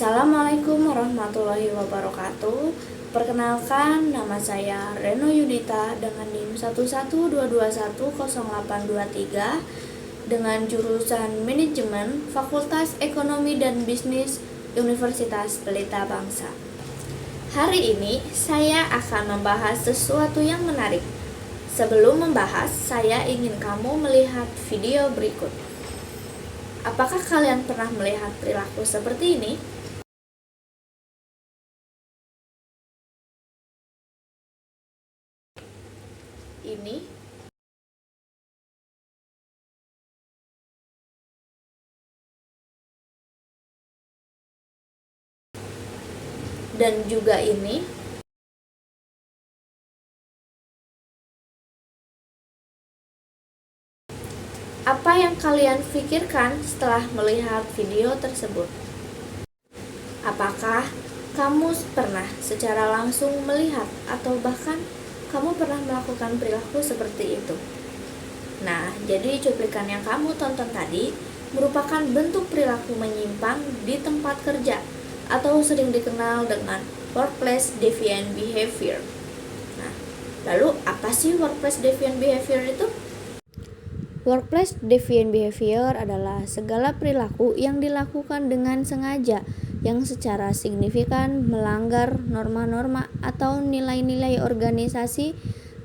Assalamualaikum warahmatullahi wabarakatuh. Perkenalkan, nama saya Reno Yudita dengan NIM 112210823 dengan jurusan Manajemen Fakultas Ekonomi dan Bisnis Universitas Pelita Bangsa. Hari ini saya akan membahas sesuatu yang menarik. Sebelum membahas, saya ingin kamu melihat video berikut. Apakah kalian pernah melihat perilaku seperti ini? Ini dan juga ini. Apa yang kalian pikirkan setelah melihat video tersebut? Apakah kamu pernah secara langsung melihat atau bahkan kamu pernah melakukan perilaku seperti itu? Nah, jadi cuplikan yang kamu tonton tadi merupakan bentuk perilaku menyimpang di tempat kerja atau sering dikenal dengan workplace deviant behavior. Nah, lalu apa sih workplace deviant behavior itu? Workplace deviant behavior adalah segala perilaku yang dilakukan dengan sengaja yang secara signifikan melanggar norma-norma atau nilai-nilai organisasi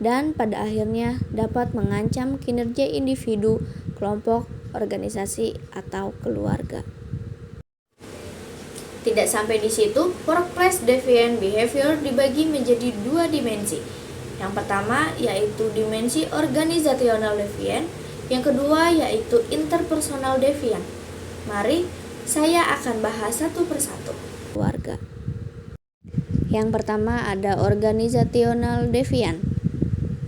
dan pada akhirnya dapat mengancam kinerja individu, kelompok, organisasi, atau keluarga. Tidak sampai di situ, workplace deviant behavior dibagi menjadi dua dimensi. Yang pertama yaitu dimensi organizational deviant, yang kedua yaitu interpersonal deviant. Mari saya akan bahas satu persatu. Keluarga. Yang pertama ada organizational deviant.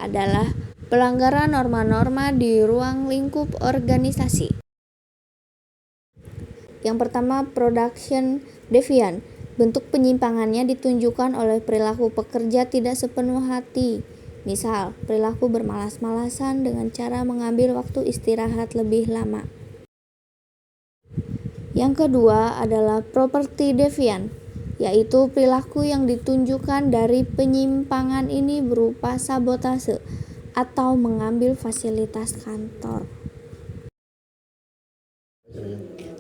Adalah pelanggaran norma-norma di ruang lingkup organisasi. Yang pertama production deviant. Bentuk penyimpangannya ditunjukkan oleh perilaku pekerja tidak sepenuh hati. Misal, perilaku bermalas-malasan dengan cara mengambil waktu istirahat lebih lama. Yang kedua adalah property deviant, yaitu perilaku yang ditunjukkan dari penyimpangan ini berupa sabotase atau mengambil fasilitas kantor.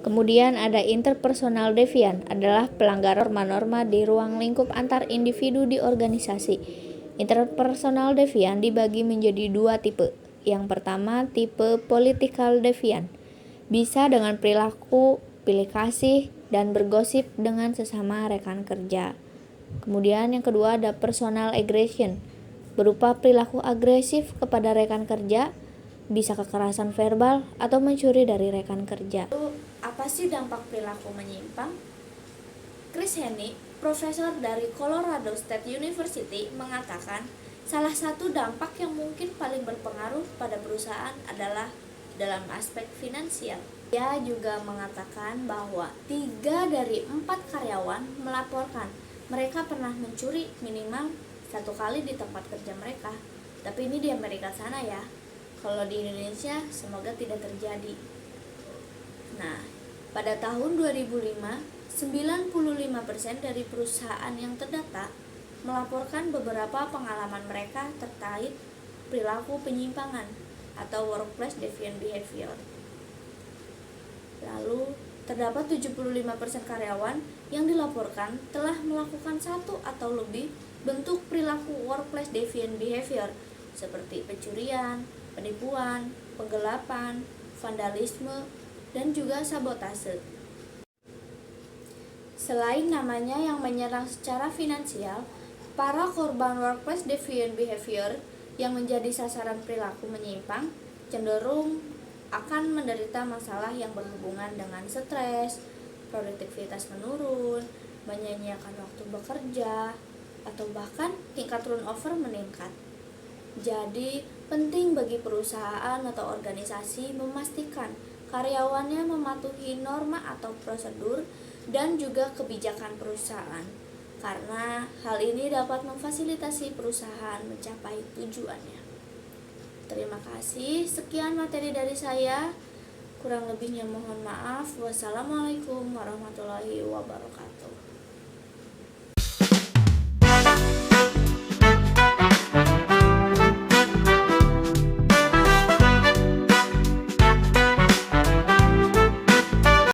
Kemudian ada interpersonal deviant, adalah pelanggaran norma-norma di ruang lingkup antar individu di organisasi. Interpersonal deviant dibagi menjadi dua tipe. Yang pertama, tipe political deviant. Bisa dengan perilaku pilih kasih dan bergosip dengan sesama rekan kerja. Kemudian yang kedua ada personal aggression, berupa perilaku agresif kepada rekan kerja, bisa kekerasan verbal atau mencuri dari rekan kerja. Apa sih dampak perilaku menyimpang? Chris Henny, profesor dari Colorado State University, mengatakan salah satu dampak yang mungkin paling berpengaruh pada perusahaan adalah dalam aspek finansial. Dia juga mengatakan bahwa 3 dari 4 karyawan melaporkan mereka pernah mencuri minimal 1 kali di tempat kerja mereka. Tapi ini di Amerika sana ya. Kalau di Indonesia semoga tidak terjadi. Nah, pada tahun 2005, 95% dari perusahaan yang terdata melaporkan beberapa pengalaman mereka terkait perilaku penyimpangan atau workplace deviant behavior. Lalu, terdapat 75% karyawan yang dilaporkan telah melakukan satu atau lebih bentuk perilaku workplace deviant behavior seperti pencurian, penipuan, penggelapan, vandalisme, dan juga sabotase. Selain namanya yang menyerang secara finansial, para korban workplace deviant behavior yang menjadi sasaran perilaku menyimpang cenderung akan menderita masalah yang berhubungan dengan stres, produktivitas menurun, menyia-nyiakan waktu bekerja, atau bahkan tingkat turnover meningkat. Jadi, penting bagi perusahaan atau organisasi memastikan karyawannya mematuhi norma atau prosedur dan juga kebijakan perusahaan, karena hal ini dapat memfasilitasi perusahaan mencapai tujuannya. Terima kasih, sekian materi dari saya. Kurang lebihnya mohon maaf. Wassalamualaikum warahmatullahi wabarakatuh.